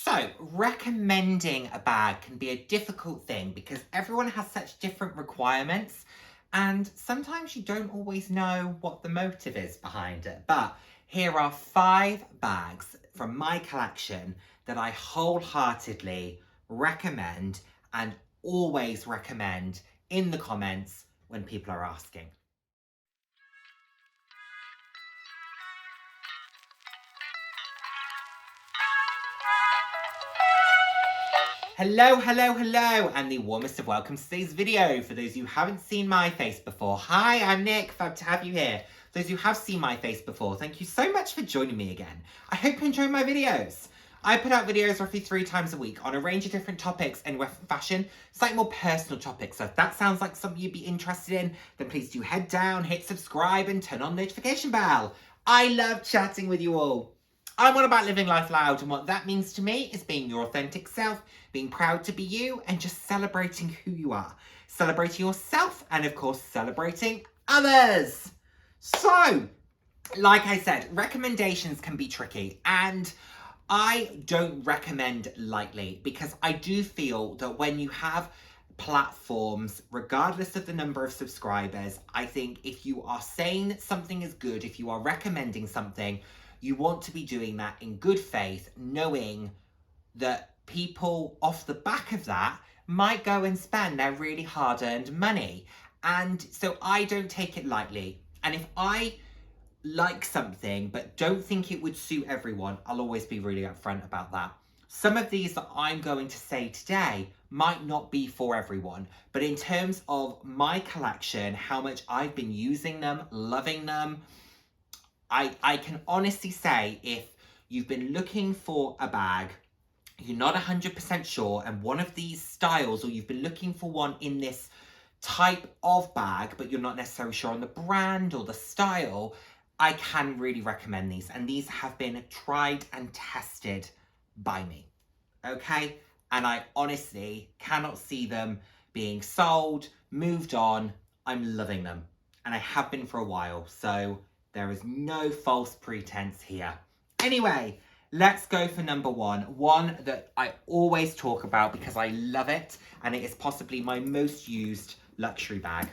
So, recommending a bag can be a difficult thing because everyone has such different requirements, and sometimes you don't always know what the motive is behind it. But here are 5 bags from my collection that I wholeheartedly recommend and always recommend in the comments when people are asking. Hello, and the warmest of welcomes to today's video. For those who haven't seen my face before, hi, I'm Nick, fab to have you here. For those who have seen my face before, thank you so much for joining me again. I hope you enjoy my videos. I put out videos roughly 3 times a week on a range of different topics in fashion, slightly more personal topics. So if that sounds like something you'd be interested in, then please do head down, hit subscribe and turn on the notification bell. I love chatting with you all. I'm all about living life loud, and what that means to me is being your authentic self, being proud to be you, and just celebrating who you are. Celebrating yourself, and of course, celebrating others. So, like I said, recommendations can be tricky, and I don't recommend lightly because I do feel that when you have platforms, regardless of the number of subscribers, I think if you are saying that something is good, if you are recommending something, you want to be doing that in good faith, knowing that people off the back of that might go and spend their really hard-earned money. And so I don't take it lightly. And if I like something but don't think it would suit everyone, I'll always be really upfront about that. Some of these that I'm going to say today might not be for everyone, but in terms of my collection, how much I've been using them, loving them, I can honestly say if you've been looking for a bag, you're not 100% sure, and one of these styles, or you've been looking for one in this type of bag, but you're not necessarily sure on the brand or the style, I can really recommend these. And these have been tried and tested by me, okay? And I honestly cannot see them being sold, moved on. I'm loving them. And I have been for a while, so there is no false pretense here. Anyway, let's go for number 1. One that I always talk about because I love it, and it is possibly my most used luxury bag.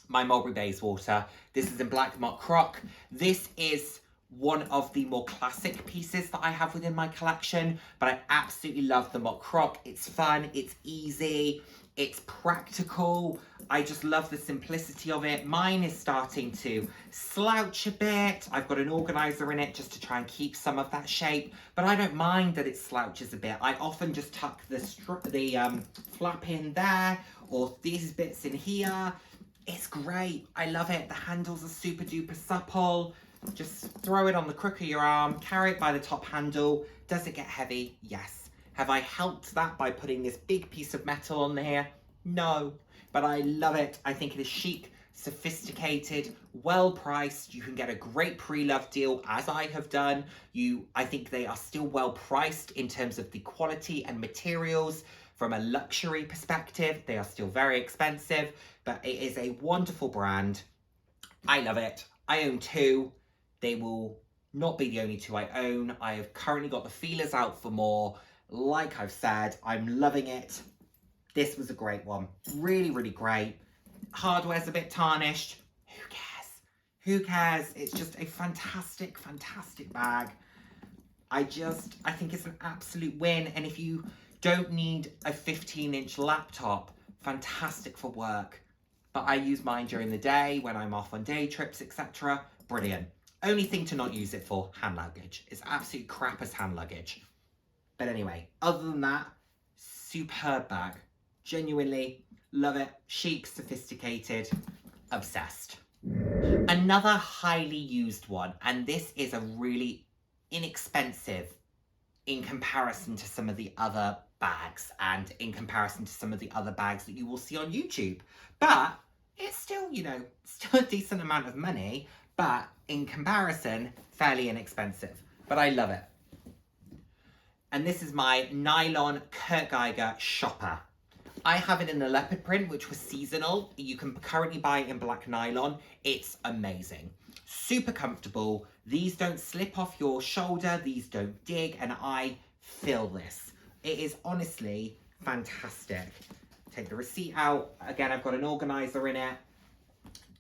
My Mulberry Bayswater. This is in black mock croc. This is one of the more classic pieces that I have within my collection, but I absolutely love the mock croc. It's fun, it's easy, it's practical. I just love the simplicity of it. Mine is starting to slouch a bit. I've got an organizer in it just to try and keep some of that shape, but I don't mind that it slouches a bit. I often just tuck the flap in there, or these bits in here. It's great. I love it. The handles are super duper supple. Just throw it on the crook of your arm, carry it by the top handle. Does it get heavy? Yes. Have I helped that by putting this big piece of metal on here? No, but I love it. I think it is chic, sophisticated, well priced. You can get a great pre-loved deal, as I have done. I think they are still well priced in terms of the quality and materials. From a luxury perspective, they are still very expensive, but it is a wonderful brand. I love it. I own 2. They will not be the only 2 I own. I have currently got the feelers out for more. Like I've said, I'm loving it. This was a great one. Really, really great. Hardware's a bit tarnished. Who cares? Who cares? It's just a fantastic, fantastic bag. I think it's an absolute win. And if you don't need a 15-inch laptop, fantastic for work. But I use mine during the day when I'm off on day trips, etc. Brilliant. Only thing to not use it for, hand luggage. It's absolute crap as hand luggage. But anyway, other than that, superb bag. Genuinely love it. Chic, sophisticated, obsessed. Another highly used one, and this is a really inexpensive in comparison to some of the other bags and in comparison to some of the other bags that you will see on YouTube. But it's still, still a decent amount of money, but in comparison, fairly inexpensive. But I love it. And this is my nylon Kurt Geiger shopper. I have it in the leopard print, which was seasonal. You can currently buy it in black nylon. It's amazing. Super comfortable. These don't slip off your shoulder. These don't dig. And I fill this. It is honestly fantastic. Take the receipt out. Again, I've got an organizer in it.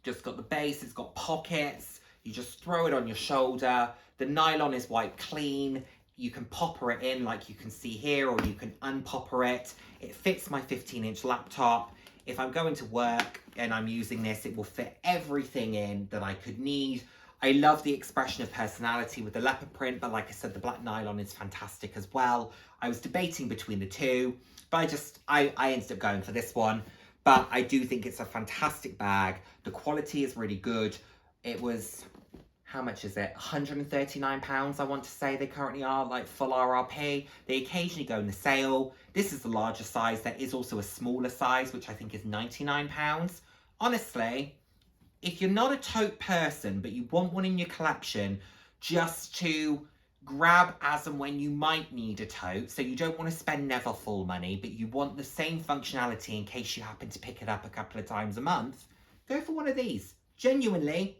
Just got the base, it's got pockets. You just throw it on your shoulder. The nylon is white clean. You can popper it in like you can see here, or you can unpopper it. It fits my 15-inch laptop. If I'm going to work and I'm using this, it will fit everything in that I could need. I love the expression of personality with the leopard print, but like I said, the black nylon is fantastic as well. I was debating between the two, but I ended up going for this one. But I do think it's a fantastic bag. The quality is really good. It was, how much is it? £139, I want to say they currently are, like full RRP. They occasionally go in the sale. This is the larger size. There is also a smaller size, which I think is £99. Honestly, if you're not a tote person, but you want one in your collection just to grab as and when you might need a tote, so you don't want to spend never full money, but you want the same functionality in case you happen to pick it up a couple of times a month, go for one of these. Genuinely,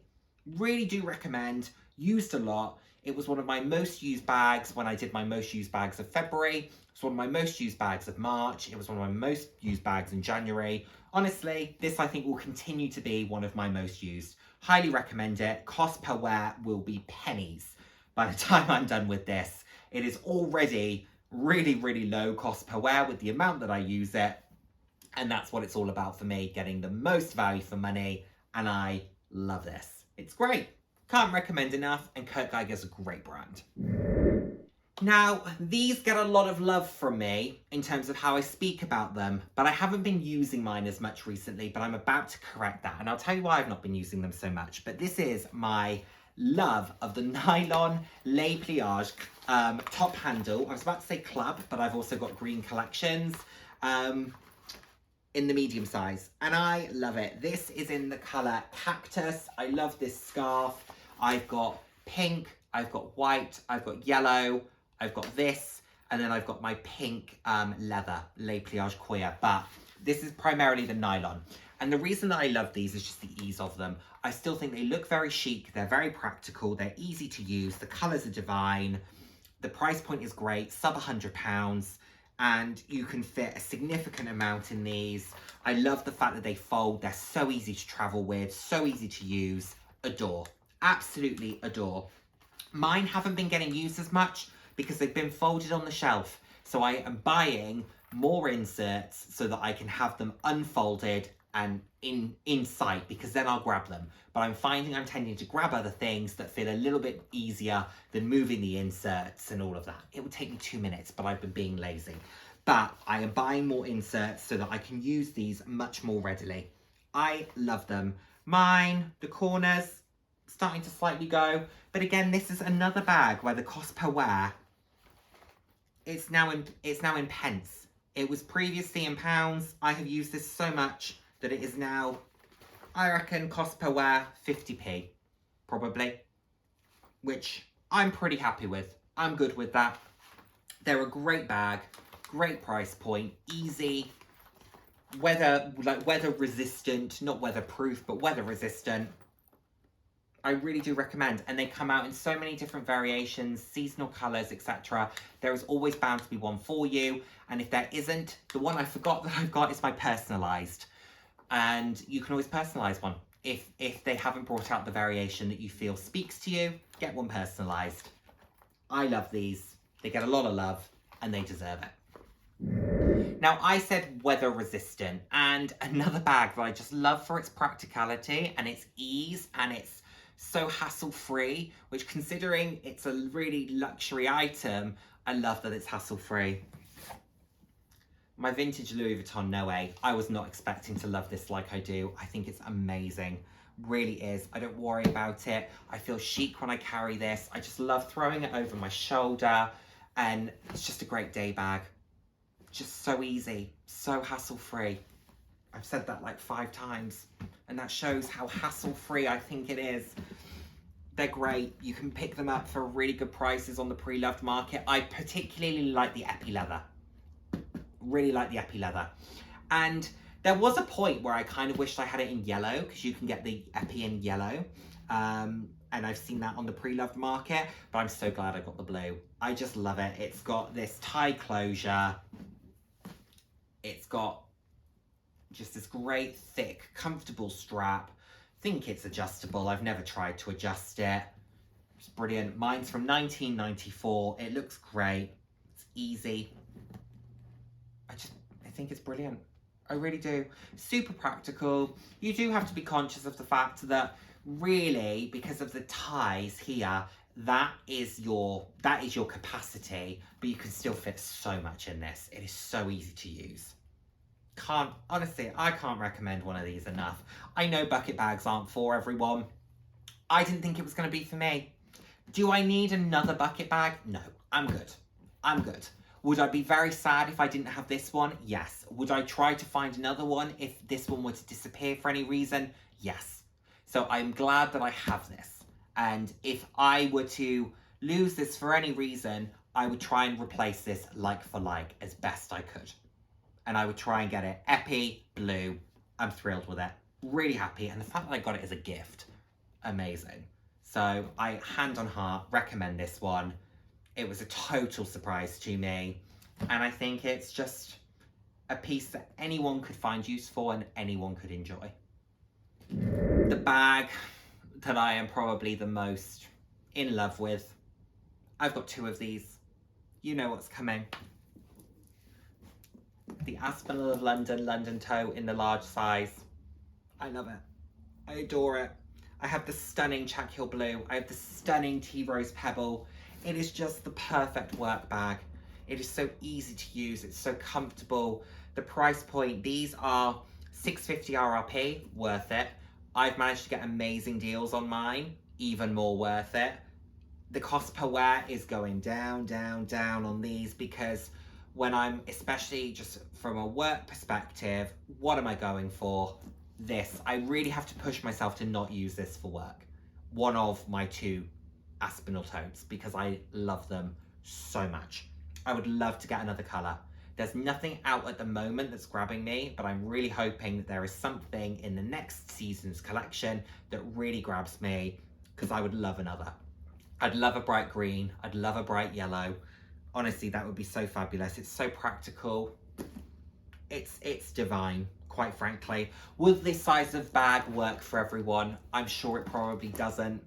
really do recommend. Used a lot. It was one of my most used bags when I did my most used bags of February. It's one of my most used bags of March. It was one of my most used bags in January. Honestly, this I think will continue to be one of my most used. Highly recommend it. Cost per wear will be pennies by the time I'm done with this. It is already really, really low cost per wear with the amount that I use it. And that's what it's all about for me, getting the most value for money. And I love this. It's great. Can't recommend enough. And Geiger's a great brand. Now, these get a lot of love from me in terms of how I speak about them, but I haven't been using mine as much recently, but I'm about to correct that. And I'll tell you why I've not been using them so much. But this is my love of the nylon lay pliage top handle. I was about to say club, but I've also got green collections in the medium size, and I love it. This is in the color cactus. I love this scarf. I've got pink, I've got white, I've got yellow, I've got this, and then I've got my pink leather lay pliage queer, but this is primarily the nylon. And the reason that I love these is just the ease of them. I still think they look very chic, they're very practical, they're easy to use, the colours are divine, the price point is great, sub £100, and you can fit a significant amount in these. I love the fact that they fold, they're so easy to travel with, so easy to use, adore, absolutely adore. Mine haven't been getting used as much because they've been folded on the shelf. So I am buying more inserts so that I can have them unfolded and in sight, because then I'll grab them. But I'm finding I'm tending to grab other things that feel a little bit easier than moving the inserts and all of that. It would take me 2 minutes, but I've been being lazy. But I am buying more inserts so that I can use these much more readily. I love them. Mine, the corners, starting to slightly go. But again, this is another bag where the cost per wear, it's now in pence. It was previously in pounds. I have used this so much that it is now, I reckon, cost per wear 50p, probably, which I'm pretty happy with. I'm good with that. They're a great bag, great price point, easy, weather resistant, not weatherproof, but weather resistant. I really do recommend, and they come out in so many different variations, seasonal colours, etc. There is always bound to be one for you, and if there isn't, the one I forgot that I've got is my personalised, and you can always personalise one. If they haven't brought out the variation that you feel speaks to you, get one personalised. I love these. They get a lot of love, and they deserve it. Now, I said weather resistant, and another bag that I just love for its practicality and its ease, and it's so hassle-free, which, considering it's a really luxury item, I love that it's hassle-free. My vintage Louis Vuitton Noe, I was not expecting to love this like I do. I think it's amazing, really is. I don't worry about it. I feel chic when I carry this. I just love throwing it over my shoulder, and it's just a great day bag. Just so easy, so hassle-free. I've said that like 5 times, and that shows how hassle-free I think it is. They're great. You can pick them up for really good prices on the pre-loved market. I particularly like the epi leather. Really like the epi leather. And there was a point where I kind of wished I had it in yellow, because you can get the epi in yellow. and I've seen that on the pre-loved market, but I'm so glad I got the blue. I just love it. It's got this tie closure. It's got just this great, thick, comfortable strap. I think it's adjustable. I've never tried to adjust it. It's brilliant. Mine's from 1994. It looks great. It's easy. I think it's brilliant. I really do. Super practical. You do have to be conscious of the fact that really, because of the ties here, that is your capacity, but you can still fit so much in this. It is so easy to use. Honestly, I can't recommend one of these enough. I know bucket bags aren't for everyone. I didn't think it was going to be for me. Do I need another bucket bag? No, I'm good. I'm good. Would I be very sad if I didn't have this one? Yes. Would I try to find another one if this one were to disappear for any reason? Yes. So I'm glad that I have this. And if I were to lose this for any reason, I would try and replace this like for like as best I could. And I would try and get it epi blue. I'm thrilled with it. Really happy. And the fact that I got it as a gift, amazing. So I, hand on heart, recommend this one. It was a total surprise to me. And I think it's just a piece that anyone could find useful and anyone could enjoy. The bag that I am probably the most in love with. I've got two of these. You know what's coming. The Aspinal of London, London tote in the large size. I love it. I adore it. I have the stunning Check Hill blue. I have the stunning tea rose pebble. It is just the perfect work bag. It is so easy to use. It's so comfortable. The price point, these are $6.50 RRP, worth it. I've managed to get amazing deals on mine, even more worth it. The cost per wear is going down, down, down on these because when I'm, especially just from a work perspective, what am I going for? This. I really have to push myself to not use this for work. One of my two Aspinal totes because I love them so much. I would love to get another colour. There's nothing out at the moment that's grabbing me, but I'm really hoping that there is something in the next season's collection that really grabs me because I would love another. I'd love a bright green. I'd love a bright yellow. Honestly, that would be so fabulous. It's so practical. It's divine, quite frankly. Will this size of bag work for everyone? I'm sure it probably doesn't.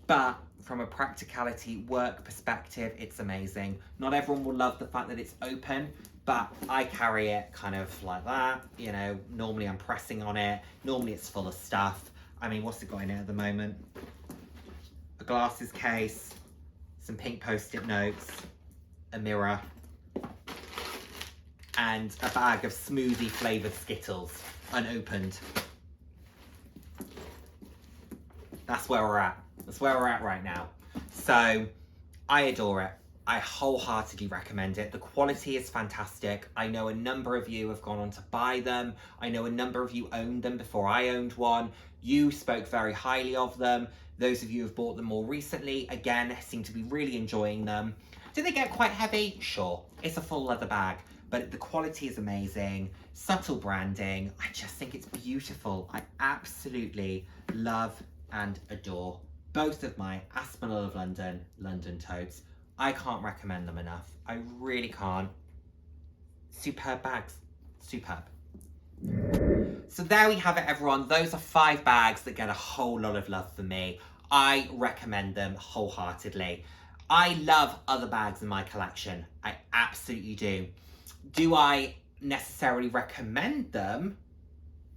But from a practicality work perspective, it's amazing. Not everyone will love the fact that it's open, but I carry it kind of like that. You know, normally I'm pressing on it. Normally it's full of stuff. I mean, what's it got in it at the moment? A glasses case, some pink post-it notes, a mirror, and a bag of smoothie flavoured Skittles, unopened. That's where we're at. That's where we're at right now. So I adore it. I wholeheartedly recommend it. The quality is fantastic. I know a number of you have gone on to buy them. I know a number of you owned them before I owned one. You spoke very highly of them. Those of you who have bought them more recently, again, seem to be really enjoying them. Do they get quite heavy? Sure. It's a full leather bag, but the quality is amazing. Subtle branding. I just think it's beautiful. I absolutely love and adore both of my Aspinal of London, London totes. I can't recommend them enough. I really can't. Superb bags. Superb. So there we have it, everyone. Those are 5 bags that get a whole lot of love from me. I recommend them wholeheartedly. I love other bags in my collection. I absolutely do. Do I necessarily recommend them?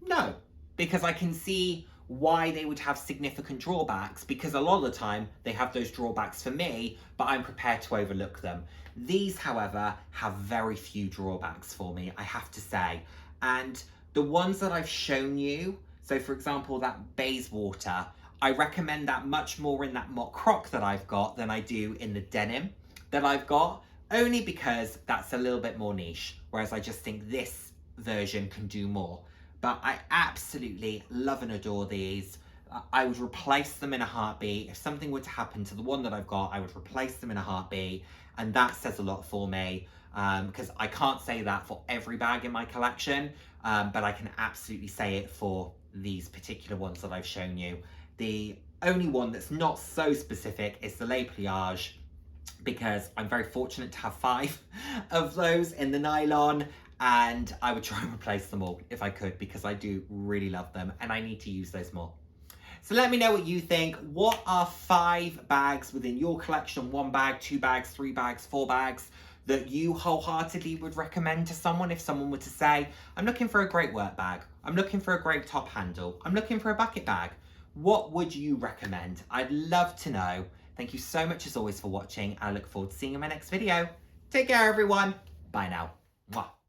No, because I can see why they would have significant drawbacks, because a lot of the time they have those drawbacks for me, but I'm prepared to overlook them. These, however, have very few drawbacks for me, I have to say. And the ones that I've shown you, so for example, that Bayswater, I recommend that much more in that mock croc that I've got than I do in the denim that I've got, only because that's a little bit more niche, whereas I just think this version can do more. But I absolutely love and adore these. I would replace them in a heartbeat. If something were to happen to the one that I've got, I would replace them in a heartbeat. And that says a lot for me, because I can't say that for every bag in my collection, but I can absolutely say it for these particular ones that I've shown you. The only one that's not so specific is the Le Pliage, because I'm very fortunate to have 5 of those in the nylon, and I would try and replace them all if I could, because I do really love them and I need to use those more. So let me know what you think. What are 5 bags within your collection, 1 bag, 2 bags, 3 bags, 4 bags, that you wholeheartedly would recommend to someone if someone were to say, I'm looking for a great work bag, I'm looking for a great top handle, I'm looking for a bucket bag. What would you recommend? I'd love to know. Thank you so much as always for watching. I look forward to seeing you in my next video. Take care, everyone. Bye now. Mwah.